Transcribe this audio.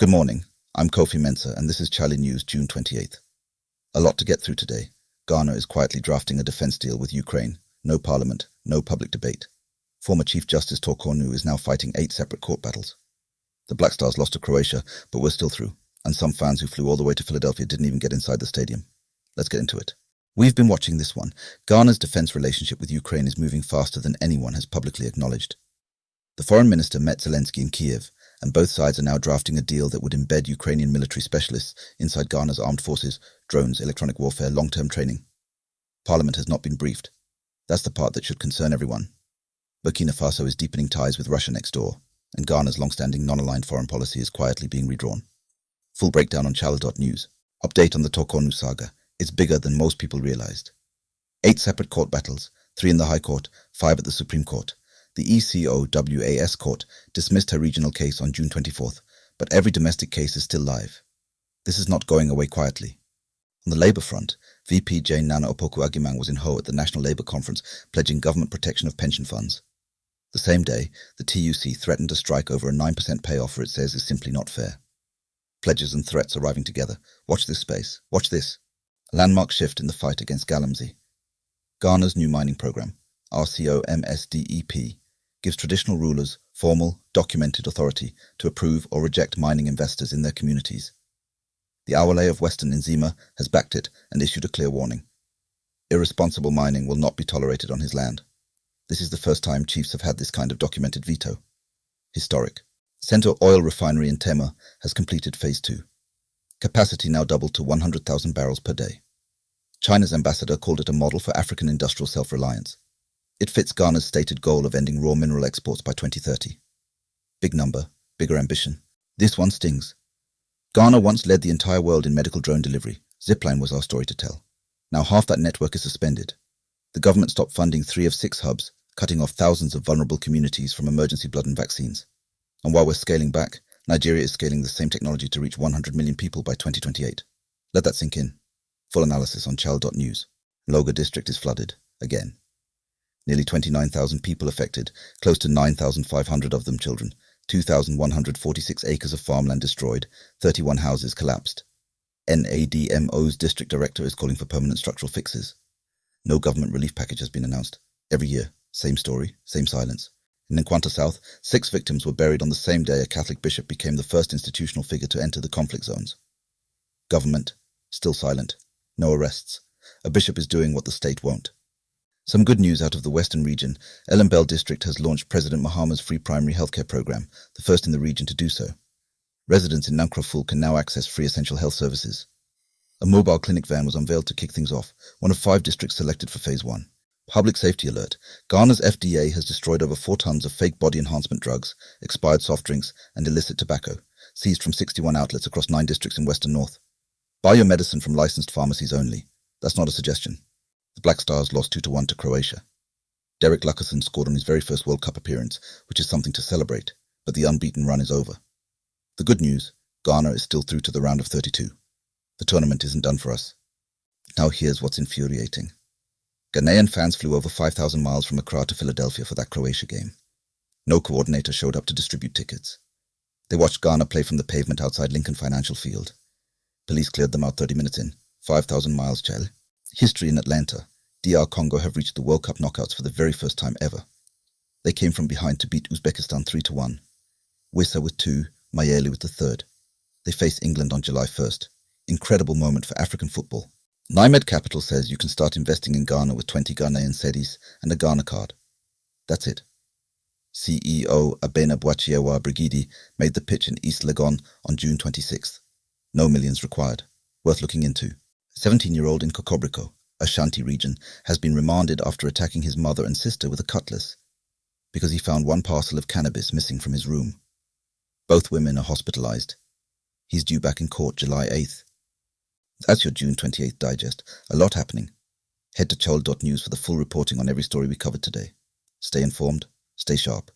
Good morning, I'm Kofi Mensah and this is chale.news, June 28th. A lot to get through today. Ghana is quietly drafting a defense deal with Ukraine. No parliament, no public debate. Former Chief Justice Torkornoo is now fighting 8 separate court battles. The Black Stars lost to Croatia, but we're still through, and some fans who flew all the way to Philadelphia didn't even get inside the stadium. Let's get into it. We've been watching this one. Ghana's defense relationship with Ukraine is moving faster than anyone has publicly acknowledged. The foreign minister met Zelensky in Kiev, and both sides are now drafting a deal that would embed Ukrainian military specialists inside Ghana's armed forces, drones, electronic warfare, long-term training. Parliament has not been briefed. That's the part that should concern everyone. Burkina Faso is deepening ties with Russia next door, and Ghana's long-standing non-aligned foreign policy is quietly being redrawn. Full breakdown on chale.news. Update on the Torkornoo saga. It's bigger than most people realized. 8 separate court battles, 3 in the High Court, 5 at the Supreme Court. The ECOWAS court dismissed her regional case on June 24th, but every domestic case is still live. This is not going away quietly. On the Labour front, VP Jane Nana Opoku-Agyeman was in Ho at the National Labour Conference pledging government protection of pension funds. The same day, the TUC threatened to strike over a 9% pay offer it says is simply not fair. Pledges and threats arriving together. Watch this space. Watch this. A landmark shift in the fight against Galamsey. Ghana's new mining program, rCOMSDEP, gives traditional rulers formal, documented authority to approve or reject mining investors in their communities. The Awale of Western Nzima has backed it and issued a clear warning. Irresponsible mining will not be tolerated on his land. This is the first time chiefs have had this kind of documented veto. Historic. Sentuo Refinery in Tema has completed Phase 2. Capacity now doubled to 100,000 barrels per day. China's ambassador called it a model for African industrial self-reliance. It fits Ghana's stated goal of ending raw mineral exports by 2030. Big number, bigger ambition. This one stings. Ghana once led the entire world in medical drone delivery. Zipline was our story to tell. Now half that network is suspended. The government stopped funding 3 of 6 hubs, cutting off thousands of vulnerable communities from emergency blood and vaccines. And while we're scaling back, Nigeria is scaling the same technology to reach 100 million people by 2028. Let that sink in. Full analysis on chale.news. Anloga District is flooded, again. Nearly 29,000 people affected, close to 9,500 of them children, 2,146 acres of farmland destroyed, 31 houses collapsed. NADMO's district director is calling for permanent structural fixes. No government relief package has been announced. Every year, same story, same silence. In Nkwanta South, 6 victims were buried on the same day a Catholic bishop became the first institutional figure to enter the conflict zones. Government, still silent. No arrests. A bishop is doing what the state won't. Some good news out of the Western region. Elembelle District has launched President Mahama's free primary healthcare program, the first in the region to do so. Residents in Nkwanta can now access free essential health services. A mobile clinic van was unveiled to kick things off, one of 5 districts selected for Phase 1. Public safety alert. Ghana's FDA has destroyed over 4 tons of fake body enhancement drugs, expired soft drinks, and illicit tobacco, seized from 61 outlets across 9 districts in Western North. Buy your medicine from licensed pharmacies only. That's not a suggestion. The Black Stars lost 2-1 to Croatia. Derek Luckerson scored on his very first World Cup appearance, which is something to celebrate, but the unbeaten run is over. The good news, Ghana is still through to the round of 32. The tournament isn't done for us. Now here's what's infuriating. Ghanaian fans flew over 5,000 miles from Accra to Philadelphia for that Croatia game. No coordinator showed up to distribute tickets. They watched Ghana play from the pavement outside Lincoln Financial Field. Police cleared them out 30 minutes in. 5,000 miles, chale. History in Atlanta. DR Congo have reached the World Cup knockouts for the very first time ever. They came from behind to beat Uzbekistan 3-1. Wissa with 2, Mayele with the 3rd. They face England on July 1st. Incredible moment for African football. NIMED Capital says you can start investing in Ghana with 20 Ghanaian cedis and a Ghana card. That's it. CEO Abena Boachiewa Brigidi made the pitch in East Legon on June 26th. No millions required. Worth looking into. A 17-year-old in Kokobriko, Ashanti region, has been remanded after attacking his mother and sister with a cutlass because he found 1 parcel of cannabis missing from his room. Both women are hospitalized. He's due back in court July 8th. That's your June 28th digest. A lot happening. Head to chale.news for the full reporting on every story we covered today. Stay informed, stay sharp.